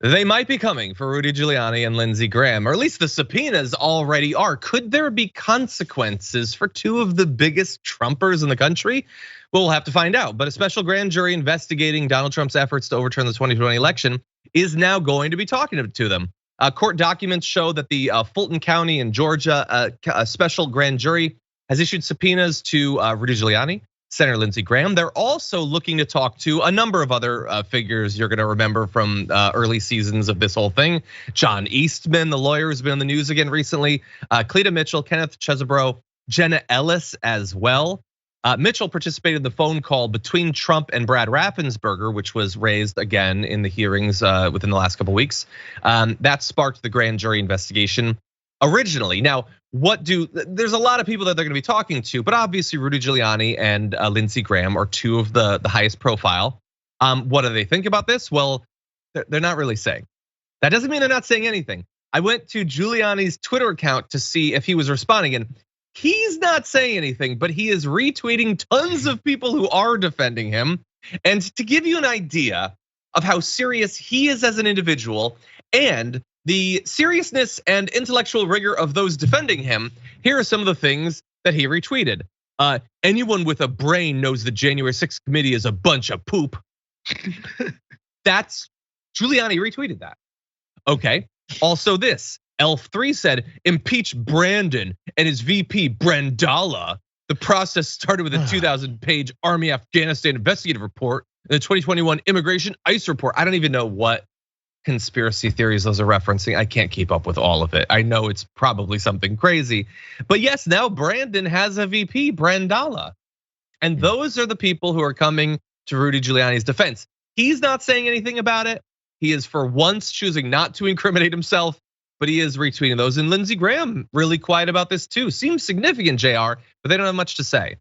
They might be coming for Rudy Giuliani and Lindsey Graham, or at least the subpoenas already are. Could there be consequences for two of the biggest Trumpers in the country? We'll have to find out. But a special grand jury investigating Donald Trump's efforts to overturn the 2020 election is now going to be talking to them. Court documents show that the Fulton County in Georgia, a special grand jury has issued subpoenas to Rudy Giuliani, Senator Lindsey Graham. They're also looking to talk to a number of other figures you're gonna remember from early seasons of this whole thing. John Eastman, the lawyer, has been in the news again recently. Cleta Mitchell, Kenneth Chesebro, Jenna Ellis as well. Mitchell participated in the phone call between Trump and Brad Raffensperger, which was raised again in the hearings within the last couple weeks. That sparked the grand jury investigation originally. Now, there's a lot of people that they're gonna be talking to, but obviously Rudy Giuliani and Lindsey Graham are two of the highest profile. What do they think about this? Well, they're not really saying. That doesn't mean they're not saying anything. I went to Giuliani's Twitter account to see if he was responding, and he's not saying anything, but he is retweeting tons of people who are defending him. And to give you an idea of how serious he is as an individual and the seriousness and intellectual rigor of those defending him, here are some of the things that he retweeted. Anyone with a brain knows the January 6th committee is a bunch of poop. That's Giuliani retweeted that. Okay, also this, Elf3 said, impeach Brandon and his VP Brandala. The process started with a 2,000-page Army Afghanistan investigative report and the 2021 immigration ICE report. I don't even know what conspiracy theories those are referencing. I can't keep up with all of it. I know it's probably something crazy. But yes, now Brandon has a VP, Brandala. And those are the people who are coming to Rudy Giuliani's defense. He's not saying anything about it. He is for once choosing not to incriminate himself, but he is retweeting those. And Lindsey Graham really quiet about this too. Seems significant, JR, but they don't have much to say.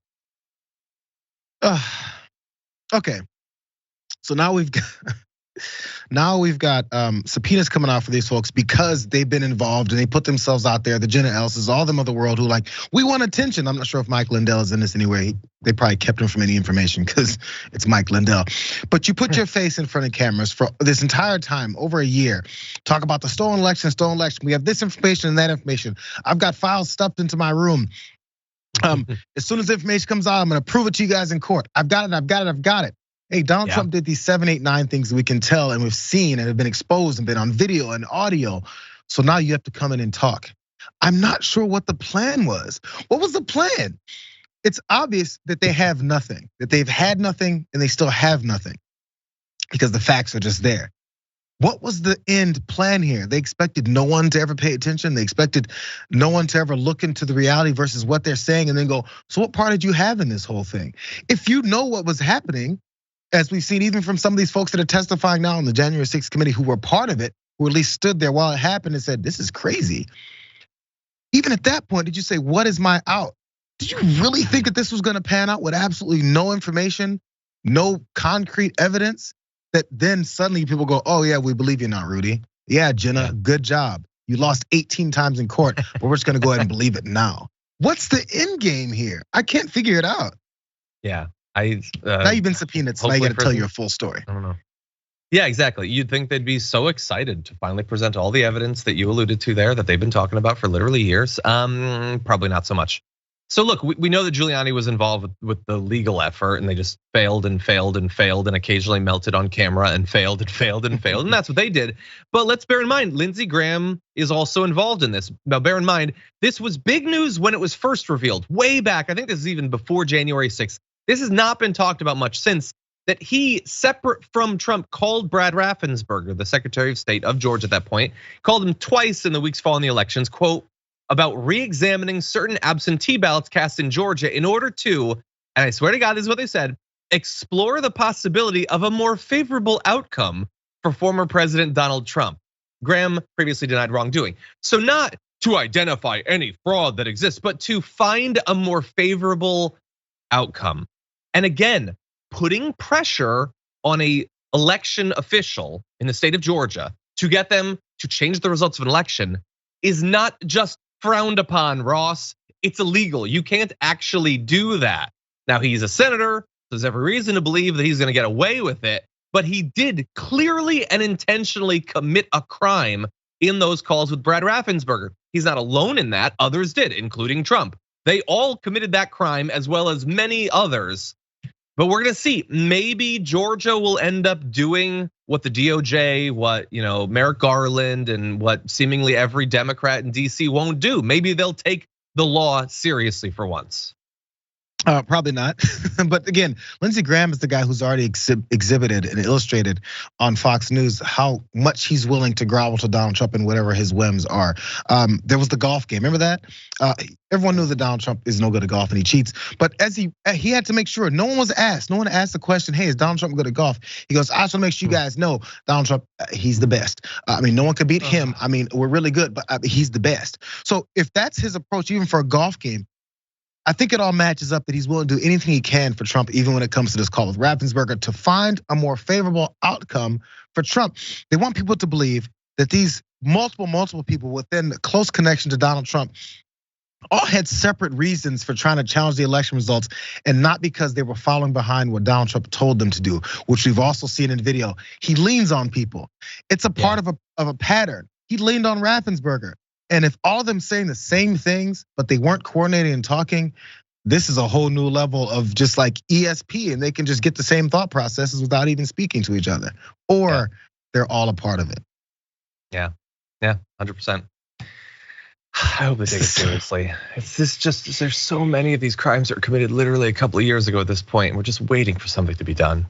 Okay, so now we've got subpoenas coming out for these folks because they've been involved and they put themselves out there. The Jenna Ellis's, all them of the world who like, we want attention. I'm not sure if Mike Lindell is in this anyway. They probably kept him from any information because it's Mike Lindell. But you put your face in front of cameras for this entire time, over a year. Talk about the stolen election, We have this information and that information. I've got files stuffed into my room. As soon as the information comes out, I'm gonna prove it to you guys in court. I've got it. Hey, Donald Trump did these 7, 8, 9 things that we can tell and we've seen and have been exposed and been on video and audio. So now you have to come in and talk. I'm not sure what the plan was. What was the plan? It's obvious that they have nothing, that they've had nothing and they still have nothing because the facts are just there. What was the end plan here? They expected no one to ever pay attention. They expected no one to ever look into the reality versus what they're saying and then go, so what part did you have in this whole thing? If you know what was happening, as we've seen even from some of these folks that are testifying now on the January 6th committee who were part of it, who at least stood there while it happened and said, this is crazy. Even at that point, did you say, what is my out? Did you really think that this was gonna pan out with absolutely no information, no concrete evidence? That then suddenly people go, oh yeah, we believe you now, Rudy. Yeah, Jenna, good job. You lost 18 times in court, but we're just gonna go ahead and believe it now. What's the end game here? I can't figure it out. Yeah. Now you've been subpoenaed, so now you gotta tell your full story. I don't know. Yeah, exactly. You'd think they'd be so excited to finally present all the evidence that you alluded to there that they've been talking about for literally years. Probably not so much. So look, we know that Giuliani was involved with the legal effort and they just failed and occasionally melted on camera and failed. And that's what they did. But let's bear in mind, Lindsey Graham is also involved in this. Now bear in mind, this was big news when it was first revealed, way back. I think this is even before January 6th. This has not been talked about much since, that he, separate from Trump, called Brad Raffensperger, the Secretary of State of Georgia at that point, called him twice in the weeks following the elections, quote, about re-examining certain absentee ballots cast in Georgia in order to, and I swear to God, this is what they said, explore the possibility of a more favorable outcome for former President Donald Trump. Graham previously denied wrongdoing. So not to identify any fraud that exists, but to find a more favorable outcome. And again, putting pressure on a election official in the state of Georgia to get them to change the results of an election is not just frowned upon, Ross. It's illegal. You can't actually do that. Now he's a senator, so there's every reason to believe that he's gonna get away with it. but he did clearly and intentionally commit a crime in those calls with Brad Raffensperger. He's not alone in that, others did, including Trump. They all committed that crime as well as many others. But we're gonna see, maybe Georgia will end up doing what the DOJ, what Merrick Garland, and what seemingly every Democrat in DC won't do. Maybe they'll take the law seriously for once. Probably not. But again, Lindsey Graham is the guy who's already exhibited and illustrated on Fox News how much he's willing to grovel to Donald Trump and whatever his whims are. There was the golf game, remember that? Everyone knew that Donald Trump is no good at golf and he cheats. But as he had to make sure, no one was asked. No one asked the question, hey, is Donald Trump good at golf? He goes, I just want to make sure you guys know Donald Trump, he's the best. I mean, no one could beat him. I mean, we're really good, but he's the best. So if that's his approach, even for a golf game, I think it all matches up that he's willing to do anything he can for Trump, even when it comes to this call with Raffensperger, to find a more favorable outcome for Trump. They want people to believe that these multiple people within close connection to Donald Trump all had separate reasons for trying to challenge the election results, and not because they were following behind what Donald Trump told them to do, which we've also seen in video. He leans on people. It's a part of a pattern. He leaned on Raffensperger. And if all of them saying the same things, but they weren't coordinating and talking, this is a whole new level of just like ESP, and they can just get the same thought processes without even speaking to each other, or they're all a part of it. Yeah, 100%. I hope they take it seriously. There's so many of these crimes that were committed literally a couple of years ago at this point. We're just waiting for something to be done.